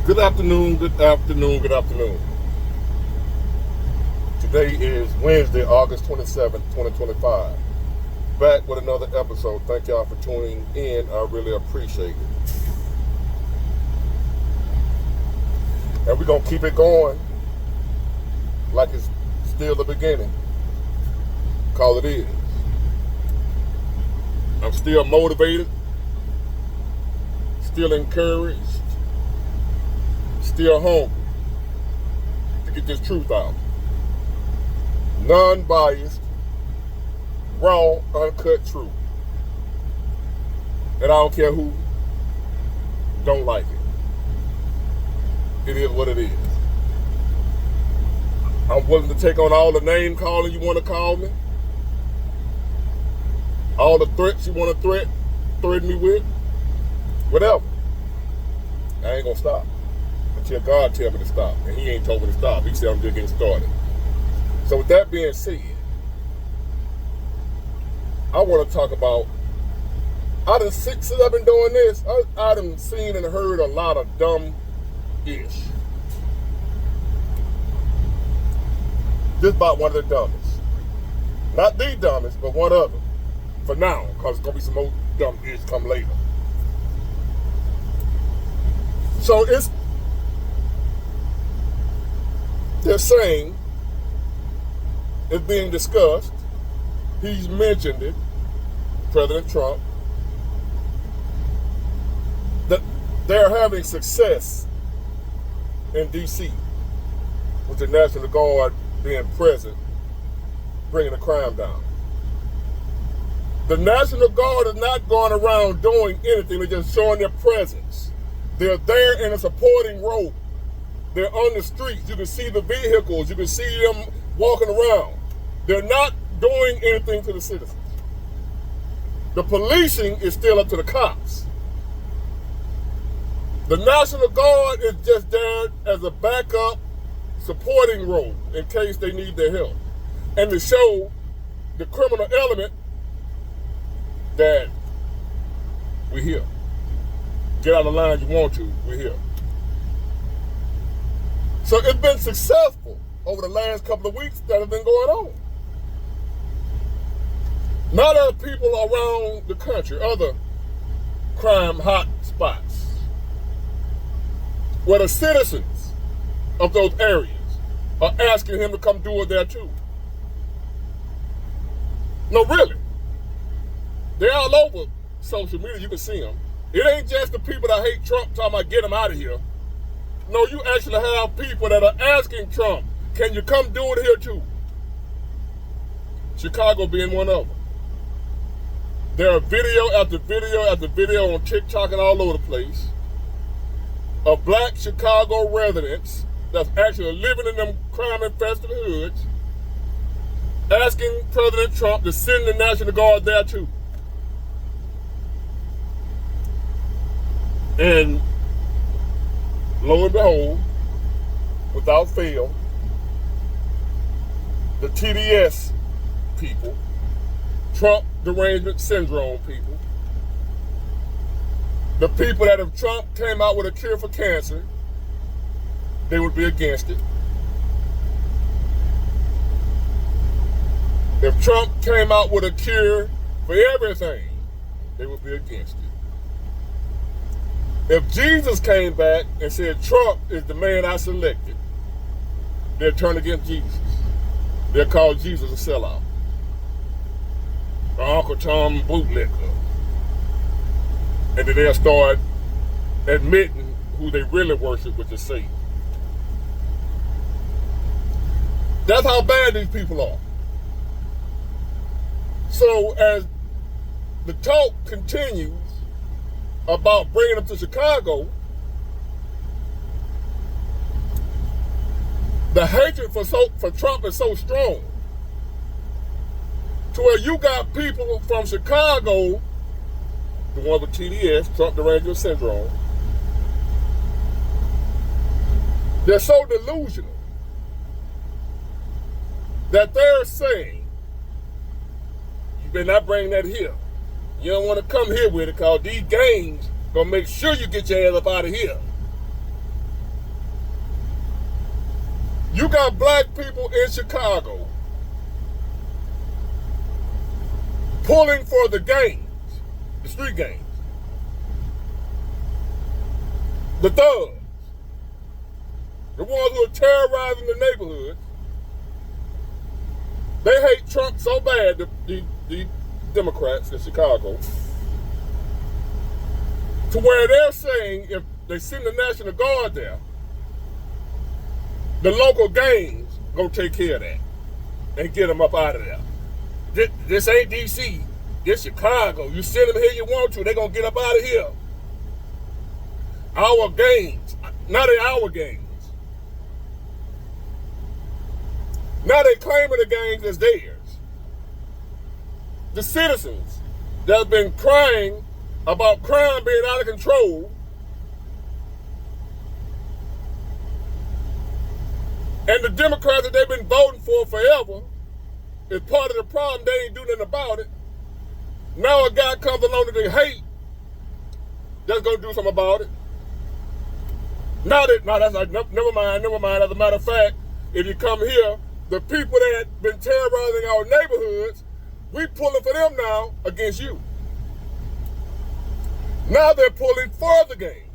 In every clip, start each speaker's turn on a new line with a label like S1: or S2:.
S1: Good afternoon, good afternoon, good afternoon. Today is Wednesday, August 27th, 2025. Back with another episode. Thank y'all for tuning in. I really appreciate it. And we're going to keep it going like it's still the beginning. Call it is. I'm still motivated, still encouraged, still hungry to get this truth out. Non-biased, raw, uncut truth. And I don't care who don't like it. It is what it is. I'm willing to take on all the name calling you want to call me. All the threats you want to threaten me with. Whatever. I ain't gonna stop until God tell me to stop. And he ain't told me to stop. He said I'm just getting started. So with that being said, I want to talk about, since I've been doing this, I done seen and heard a lot of dumb-ish. Just about one of the dumbest. Not the dumbest, but one of them. For now, because there's going to be some more dumb-ish come later. So they're saying, it's being discussed, he's mentioned it, President Trump, that they're having success in D.C. with the National Guard being present, bringing the crime down. The National Guard is not going around doing anything, they're just showing their presence. They're there in a supporting role. They're on the streets. You can see the vehicles. You can see them walking around. They're not doing anything to the citizens. The policing is still up to the cops. The National Guard is just there as a backup supporting role in case they need their help. And to show the criminal element that we're here. Get out of line you want to, we're here. So it's been successful over the last couple of weeks that have been going on. Not other people around the country, other crime hot spots, where the citizens of those areas are asking him to come do it there too. No, really. They're all over social media, you can see them. It ain't just the people that hate Trump talking about get him out of here. No, you actually have people that are asking Trump, can you come do it here too? Chicago being one of them. There are video after video after video on TikTok and all over the place of black Chicago residents that's actually living in them crime-infested hoods asking President Trump to send the National Guard there too. And lo and behold, without fail, the TDS people, Trump derangement syndrome people, the people that if Trump came out with a cure for cancer, they would be against it. If Trump came out with a cure for everything, they would be against it. If Jesus came back and said Trump is the man I selected, they'll turn against Jesus. They'll call Jesus a sellout. Or Uncle Tom bootlicker. And then they'll start admitting who they really worship, which is Satan. That's how bad these people are. So as the talk continues about bringing them to Chicago, the hatred for Trump is so strong to where you got people from Chicago, the one with TDS, Trump derangement syndrome, they're so delusional that they're saying, you better not bring that here. You don't want to come here with it because these gangs gonna make sure you get your ass up out of here. You got black people in Chicago pulling for the gangs, the street gangs, the thugs, the ones who are terrorizing the neighborhoods. They hate Trump so bad, the Democrats in Chicago, to where they're saying if they send the National Guard there, the local gangs gonna take care of that and get them up out of there. This ain't D.C., this Chicago. You send them here you want to, they gonna get up out of here. Our gangs, now they our gangs. Now they claiming the gangs as theirs. The citizens that have been crying about crime being out of control, and the Democrats that they've been voting for forever is part of the problem. They ain't doing nothing about it. Now a guy comes along that they hate that's going to do something about it. Now that's like, never mind. As a matter of fact, if you come here, the people that been terrorizing our neighborhoods, we pulling for them now against you. Now they're pulling for the gangs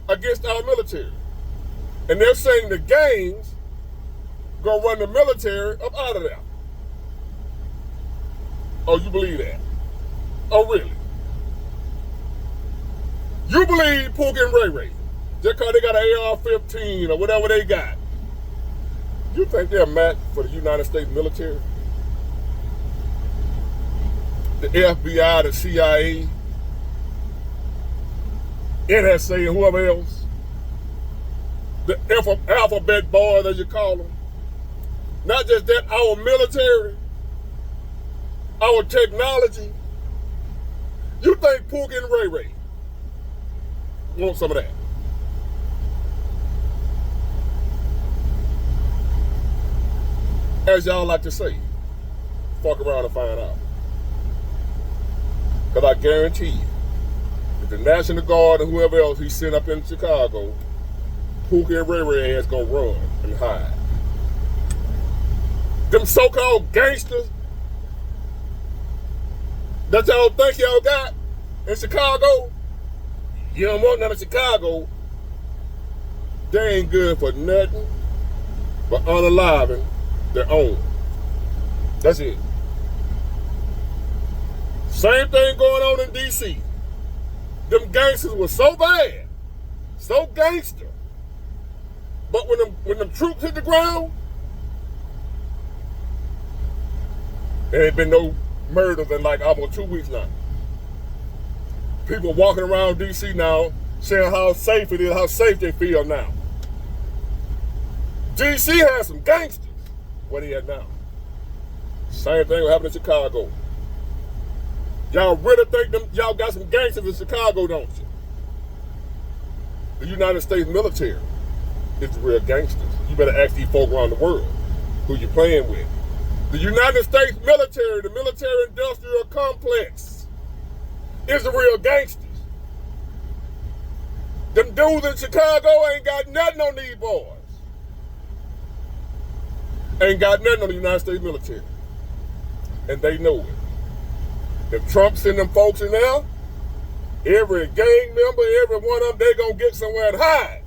S1: against our military. And they're saying the gangs gonna run the military up out of there. Oh, you believe that? Oh, really? You believe Pookie and Ray Ray, just because they got an AR-15 or whatever they got, you think they're a match for the United States military? The FBI, the CIA, NSA, and whoever else, the alphabet boys, as you call them. Not just that, our military, our technology. You think Pookie and Ray Ray want some of that? As y'all like to say, fuck around and find out. Because I guarantee you, if the National Guard and whoever else he sent up in Chicago, Pookie and Ray Ray ass gonna run and hide. Them so-called gangsters that y'all think y'all got in Chicago, you don't want none in Chicago. They ain't good for nothing but unaliving their own. That's it. Same thing going on in D.C. Them gangsters were so bad, so gangster. But when them troops hit the ground, there ain't been no murders in like almost 2 weeks now. People walking around D.C. now saying how safe it is, how safe they feel now. D.C. has some gangsters. What he at now? Same thing will happen in Chicago. Y'all really think y'all got some gangsters in Chicago, don't you? The United States military is the real gangsters. You better ask these folk around the world who you playing with. The United States military, the military-industrial complex, is the real gangsters. Them dudes in Chicago ain't got nothing on these boys. Ain't got nothing on the United States military. And they know it. If Trump send them folks in there, every gang member, every one of them, they gonna get somewhere to hide.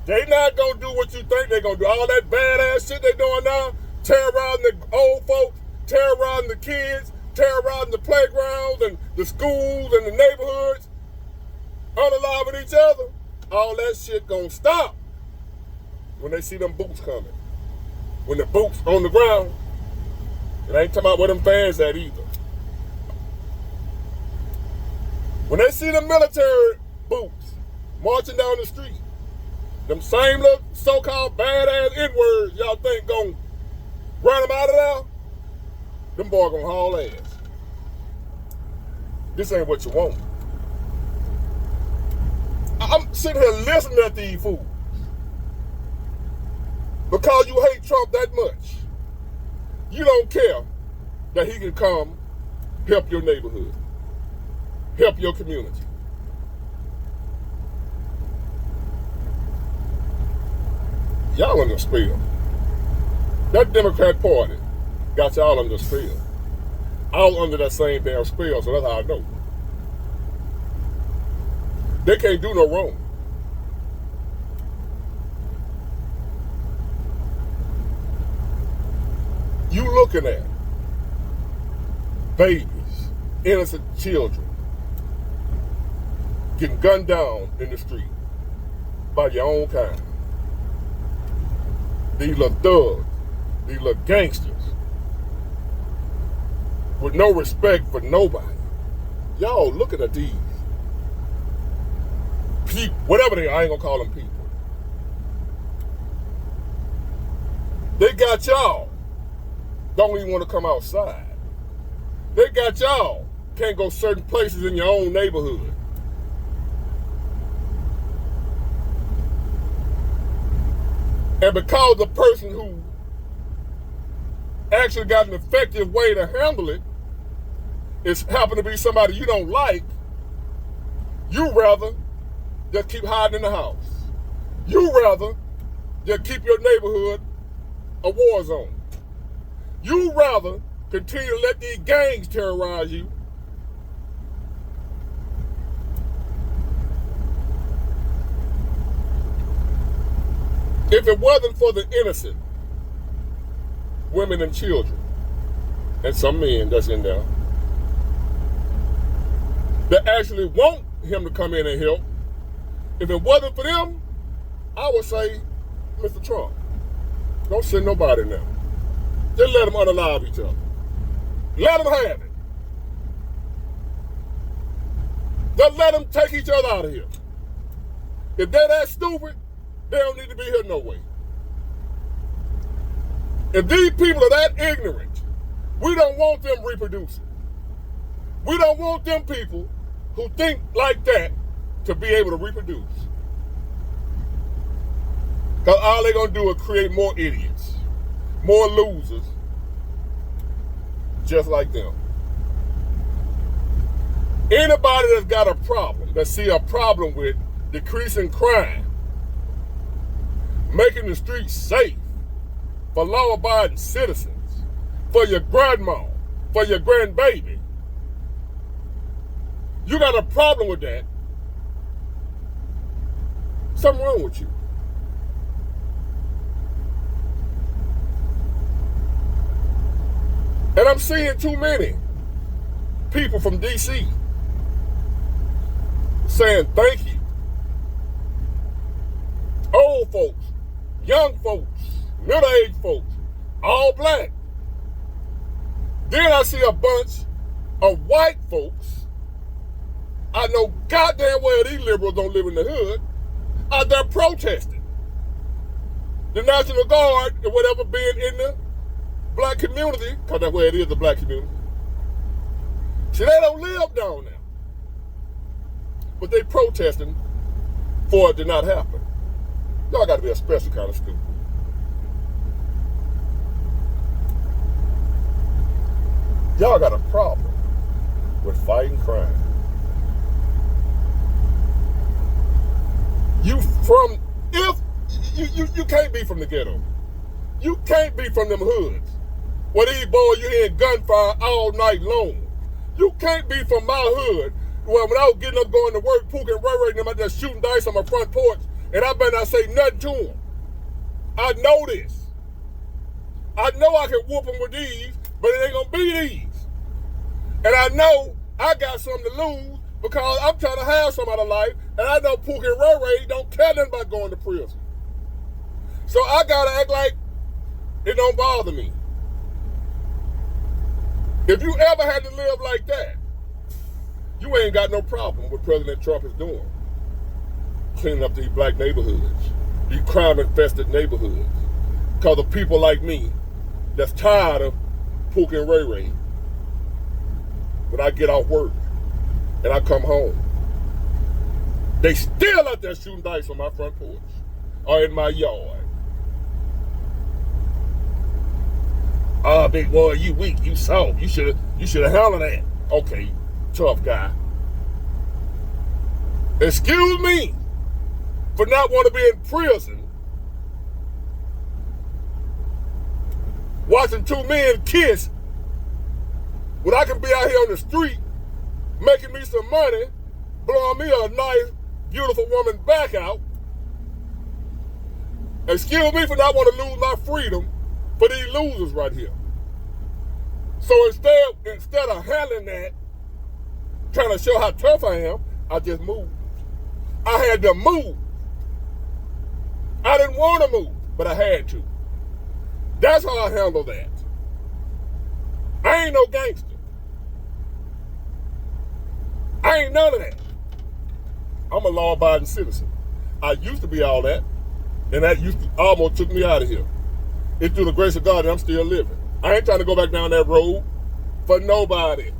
S1: They not gonna do what you think they gonna do. All that badass shit they doing now, terrorizing the old folks, terrorizing the kids, terrorizing the playgrounds and the schools and the neighborhoods, unaliving each other, all that shit gonna stop when they see them boots coming. When the boots on the ground, it ain't talking about where them fans at either. When they see the military boots marching down the street, them same little so-called badass N-words y'all think gonna run them out of there, them boys gonna haul ass. This ain't what you want. I'm sitting here listening at these fools because you hate Trump that much. You don't care that he can come help your neighborhood, help your community. Y'all under spell. That Democrat Party got y'all under spell. I was under that same damn spell, so that's how I know. They can't do no wrong. You looking at babies, innocent children, getting gunned down in the street by your own kind. These little thugs, these little gangsters, with no respect for nobody. Y'all looking at these people, whatever they are, I ain't gonna call them people. They got y'all, don't even want to come outside. They got y'all, can't go certain places in your own neighborhood. And because the person who actually got an effective way to handle it is happen to be somebody you don't like, you rather just keep hiding in the house. You rather just keep your neighborhood a war zone. You rather continue to let these gangs terrorize you. If it wasn't for the innocent women and children, and some men that's in there, that actually want him to come in and help, if it wasn't for them, I would say, Mr. Trump, don't send nobody now. Just let them unalive each other. Let them have it. Just let them take each other out of here. If they're that stupid, they don't need to be here no way. If these people are that ignorant, we don't want them reproducing. We don't want them people who think like that to be able to reproduce. Because all they're going to do is create more idiots, more losers, just like them. Anybody that's got a problem, that see a problem with decreasing crime, making the streets safe for law-abiding citizens, for your grandma, for your grandbaby, you got a problem with that, something wrong with you. And I'm seeing too many people from D.C. saying thank you. Old folks, young folks, middle-aged folks, all black. Then I see a bunch of white folks. I know goddamn well these liberals don't live in the hood, out there protesting. The National Guard or whatever being in the black community, because that's where it is, the black community. See, they don't live down there. But they protesting for it to not happen. Y'all got to be a special kind of stupid. Y'all got a problem with fighting crime. You can't be from the ghetto. You can't be from them hoods where these boys you hear gunfire all night long. You can't be from my hood where when I was getting up going to work, Pook and Ray Ray them out there shooting dice on my front porch, and I better not say nothing to them. I know this. I know I can whoop them with these, but it ain't gonna be these. And I know I got something to lose because I'm trying to have some out of life, and I know Pook and Ray Ray don't care nothing about going to prison. So I gotta act like it don't bother me. If you ever had to live like that, you ain't got no problem with President Trump is doing. Cleaning up these black neighborhoods, these crime-infested neighborhoods. Because of people like me that's tired of Pook and Ray Ray. When I get off work and I come home, they still out there shooting dice on my front porch or in my yard. Oh, big boy, you weak, you soft. You should have handled that. Okay, tough guy. Excuse me for not wanting to be in prison watching two men kiss when I can be out here on the street making me some money, blowing me a nice, beautiful woman back out. Excuse me for not wanting to lose my freedom for these losers right here. So instead of handling that, trying to show how tough I am, I just moved. I had to move. I didn't want to move, but I had to. That's how I handle that. I ain't no gangster. I ain't none of that. I'm a law-abiding citizen. I used to be all that, and that almost took me out of here. It's through the grace of God that I'm still living. I ain't trying to go back down that road for nobody.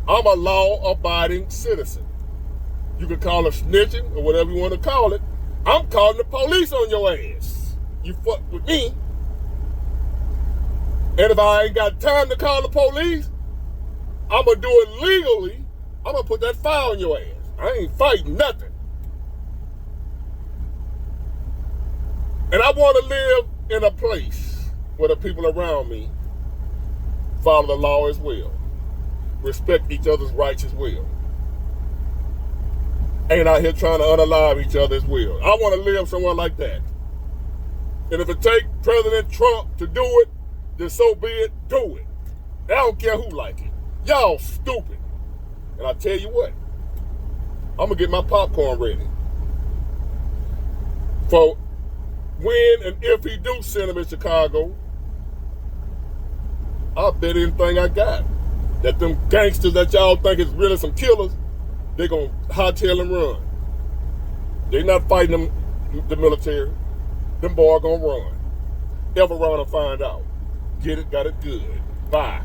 S1: I'm a law-abiding citizen. You can call it snitching or whatever you want to call it. I'm calling the police on your ass. You fuck with me. And if I ain't got time to call the police, I'm going to do it legally. I'm going to put that file on your ass. I ain't fighting nothing. And I want to live in a place where the people around me follow the law as well. Respect each other's rights as well. Ain't out here trying to unalive each other as well. I want to live somewhere like that. And if it takes President Trump to do it, then so be it, do it. I don't care who like it. Y'all stupid. And I tell you what, I'm going to get my popcorn ready for when and if he do send him in Chicago. I'll bet anything I got that them gangsters that y'all think is really some killers, they going to hightail and run. They not fighting the military. Them boys going to run. Ever run and find out. Get it, got it good. Bye.